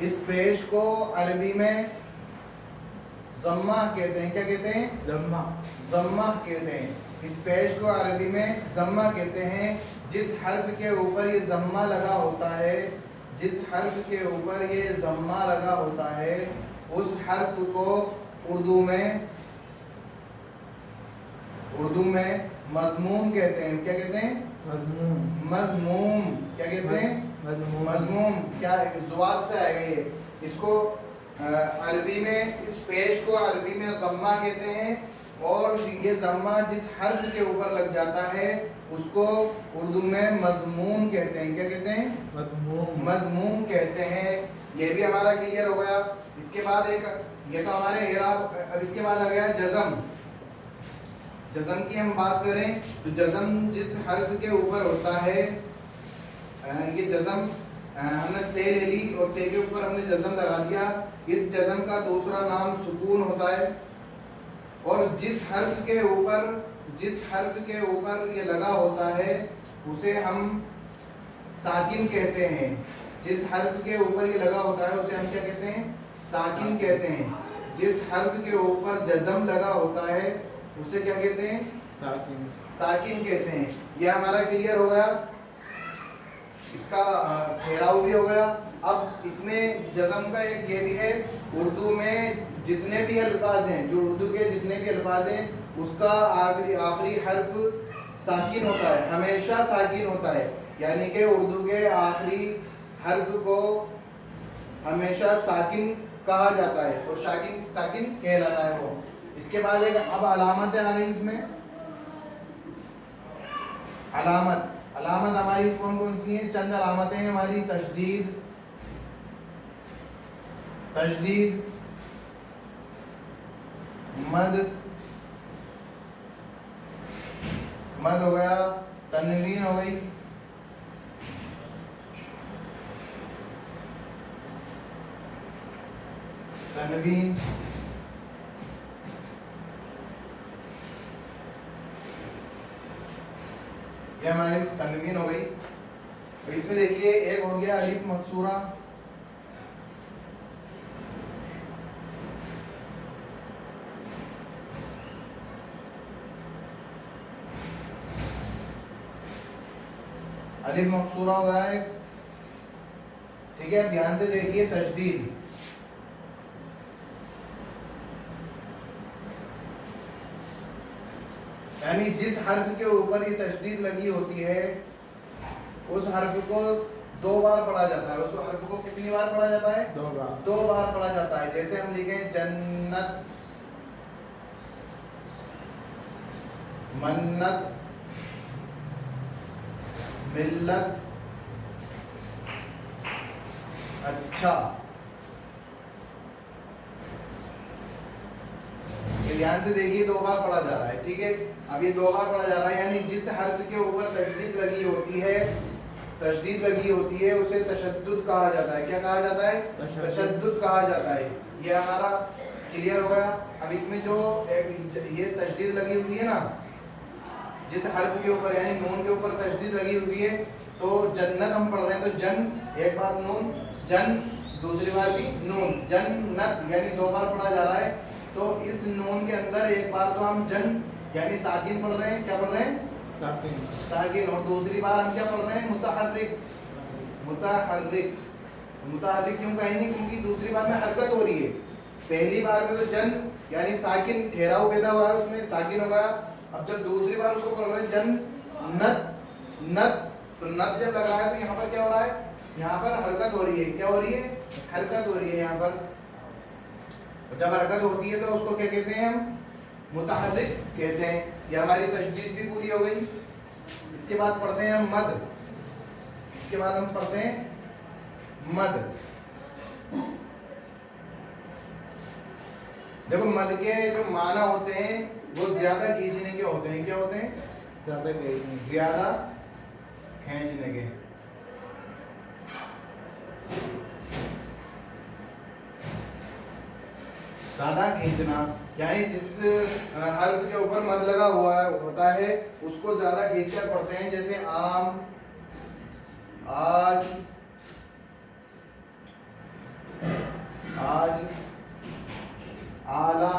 اس پیش کو عربی میں ضمہ کہتے ہیں. کیا کہتے ہیں؟ ضمہ کہتے ہیں. اس پیش کو عربی میں ضمہ کہتے ہیں. جس حرف کے اوپر یہ ضمہ لگا ہوتا ہے، جس حرف کے اوپر یہ ضمہ لگا ہوتا ہے، اس حرف کو اردو میں مضموم کہتے ہیں. کیا کہتے ہیں؟ مضموم. کیا کہتے ہیں؟ مضموم. کیا زوال سے آئے گا یہ. اس کو عربی میں، اس پیش کو عربی میں ضمہ کہتے ہیں، اور یہ ضمہ جس حرف کے اوپر لگ جاتا ہے اس کو اردو میں مضموم کہتے ہیں. کیا کہتے ہیں؟ مضموم کہتے ہیں. یہ بھی ہمارا کلیئر ہو گیا. اس کے بعد یہ تو ہمارے اعراب. اب اس کے بعد آ گیا جزم. جزم کی ہم بات کریں تو جزم جس حرف کے اوپر ہوتا ہے، یہ جزم ہم نے تے لے لی اور تے کے اوپر ہم نے جزم لگا دیا. اس جزم کا دوسرا نام سکون ہوتا ہے. اور جس حرف کے اوپر یہ لگا ہوتا ہے اسے ہم ساکن کہتے ہیں. جس حرف کے اوپر یہ لگا ہوتا ہے اسے ہم کیا کہتے ہیں؟ ساکن کہتے ہیں. جس حرف کے اوپر جزم لگا ہوتا ہے اسے کیا کہتے ہیں؟ ساکن کہتے ہیں. یہ ہمارا کلیئر ہو گیا. اس کا ٹھہراؤ بھی ہو گیا. اب اس میں جزم کا ایک یہ بھی ہے، اردو میں جتنے بھی الفاظ ہیں، جو اردو کے جتنے بھی الفاظ ہیں، اس کا آخری حرف ساکن ہوتا ہے، ہمیشہ ساکن ہوتا ہے. یعنی کہ اردو کے آخری حرف کو ہمیشہ ساکن کہا جاتا ہے اور ساکن کہلاتا ہے وہ. اس کے بعد اب علامتیں آ گئی. اس میں علامت ہماری کون کون سی ہیں؟ چند علامتیں ہیں ہماری. تشدید، مد ہو گیا، تنوین ہو گئی، یہ ہماری تنوین ہو گئی. اس میں دیکھیے ایک ہو گیا الف مکسورہ. الف مکسورہ ہو گیا ایک. ٹھیک ہے. دھیان سے دیکھیے. تشدید، یعنی جس حرف کے اوپر یہ تشدید لگی ہوتی ہے اس حرف کو 2 بار پڑھا جاتا ہے. اس حرف کو کتنی بار پڑھا جاتا ہے؟ 2 بار پڑھا جاتا ہے. جیسے ہم لکھیں جنت، منت، ملت، اچھا. یہ دھیان سے دیکھیے 2 بار پڑھا جا رہا ہے. ٹھیک ہے. اب یہ 2 بار پڑھا جا رہا ہے، یعنی جس حرف کے اوپر تشدید لگی ہوتی ہے اسے تشدد کہا جاتا ہے. کیا کہا جاتا ہے؟ تشدد کہا جاتا ہے. یہ ہمارا کلیئر ہو گیا. اب اس میں جو یہ تشدید لگی ہوئی ہے نا، جس حرف کے اوپر یعنی نون کے اوپر تشدید لگی ہوئی ہے، تو جنت ہم پڑھ رہے ہیں تو جن ایک بار نون، جن دوسری بار بھی نون، جنت یعنی 2 بار پڑھا جا رہا ہے. تو اس نون کے اندر ایک بار تو ہم جن یعنی ساکن پڑھ رہے ہیں. کیا پڑھ رہے ہیں؟ ساکن. اور دوسری بار ہم کیا پڑھ رہے ہیں؟ متحرک. متحرک کیوں کہیں گے؟ کیونکہ دوسری بار میں حرکت ہو رہی ہے. پہلی بار میں تو جن یعنی ساکن ٹھہراؤ پیدا ہوا ہے، اس میں ساکن ہو گیا. اب جب دوسری بار اس کو پڑھ رہے ہیں جن نت، تو نت جب لگ رہا ہے تو یہاں پر کیا ہو رہا ہے؟ یہاں پر حرکت ہو رہی ہے. کیا ہو رہی ہے؟ حرکت ہو رہی ہے یہاں پر. جب حرکت ہوتی ہے تو اس کو کیا کہتے ہیں؟ ہم متحرک کہتے ہیں. یہ ہماری تشدید بھی پوری ہو گئی. اس کے بعد پڑھتے ہیں ہم مد. دیکھو مد کے جو معنی ہوتے ہیں وہ زیادہ کھینچنے کے ہوتے ہیں. کیا ہوتے ہیں؟ زیادہ کھینچنے کے. زیادہ کھینچنا یعنی جس حرف کے اوپر مد لگا ہوا ہوتا ہے اس کو زیادہ کھینچ کر پڑھتے ہیں. جیسے آم، آج، آج آلا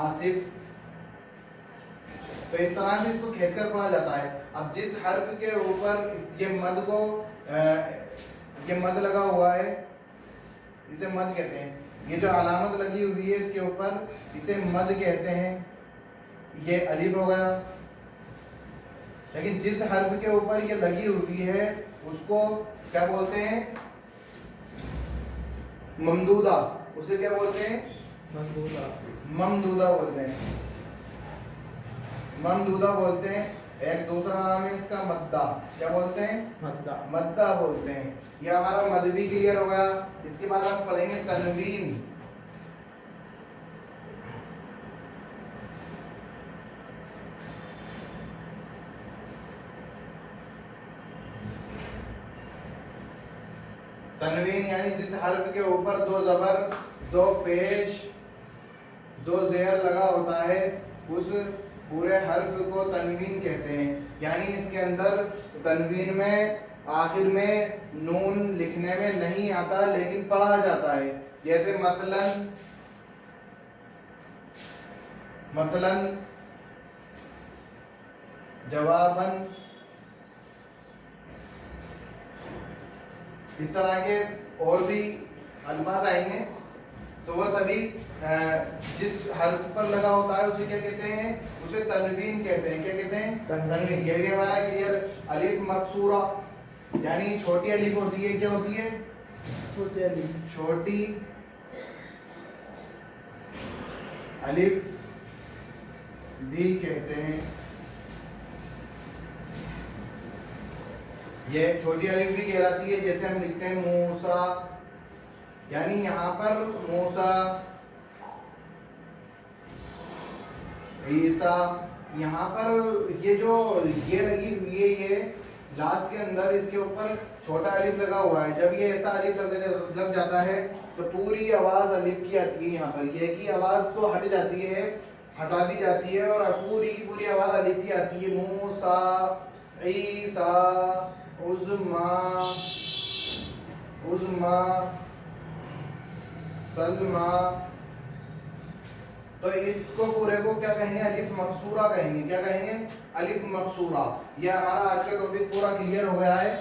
آصف. تو اس طرح سے اس کو کھینچ کر پڑھا جاتا ہے. اب جس حرف کے اوپر یہ مد لگا ہوا ہے اسے مد کہتے ہیں. یہ جو علامت لگی ہوئی ہے اس کے اوپر اسے مد کہتے ہیں. یہ الف ہو گیا. لیکن جس حرف کے اوپر یہ لگی ہوئی ہے اس کو کیا بولتے ہیں؟ ممدودہ. اسے کیا بولتے ہیں؟ ممدودہ بولتے ہیں. ممدودہ بولتے ہیں. ایک دوسرا نام ہے اس کا مدہ. کیا بولتے ہیں؟ مدہ بولتے ہیں. یہ ہمارا مد بھی کلیئر ہو گیا. اس کے بعد ہم پڑھیں گے تنوین. تنوین یعنی جس حرف کے اوپر 2 زبر 2 پیش 2 زیر لگا ہوتا ہے اس پورے حرف کو تنوین کہتے ہیں. یعنی اس کے اندر تنوین میں آخر میں نون لکھنے میں نہیں آتا لیکن پڑھا جاتا ہے. جیسے مثلاً جواباً. اس طرح کے اور بھی الفاظ آئیں گے تو وہ سبھی جس حرف پر لگا ہوتا ہے اسے کیا کہتے ہیں؟ اسے تنوین کہتے ہیں. کیا کہتے ہیں؟ تنوین. یہ بھی ہمارا کلیئر. الف مقصورہ یعنی چھوٹی الف ہوتی ہے. کیا ہوتی ہے؟ چھوٹی الف بھی کہتے ہیں. یہ چھوٹی الف بھی کہلاتی ہے. جیسے ہم لکھتے ہیں موسیٰ یعنی یہاں پر موسیٰ عیسیٰ. یہاں پر یہ جو یہ لگی ہوئی ہے یہ لاسٹ کے اندر اس کے اوپر چھوٹا الف لگا ہوا ہے. جب یہ ایسا الف لگ جاتا ہے تو پوری آواز الف کی آتی ہے. یہاں پر یہ کی آواز تو ہٹ جاتی ہے ہٹا دی جاتی ہے اور پوری کی پوری آواز الف کی آتی ہے. موسیٰ عیسیٰ عظمیٰ سلمیٰ. تو اس کو پورے کو کیا کہیں گے؟ الف مقصورہ کہیں گے. کیا کہیں گے؟ الف مقصورہ. یہ ہمارا آج کا ٹاپک پورا کلیئر ہو گیا ہے.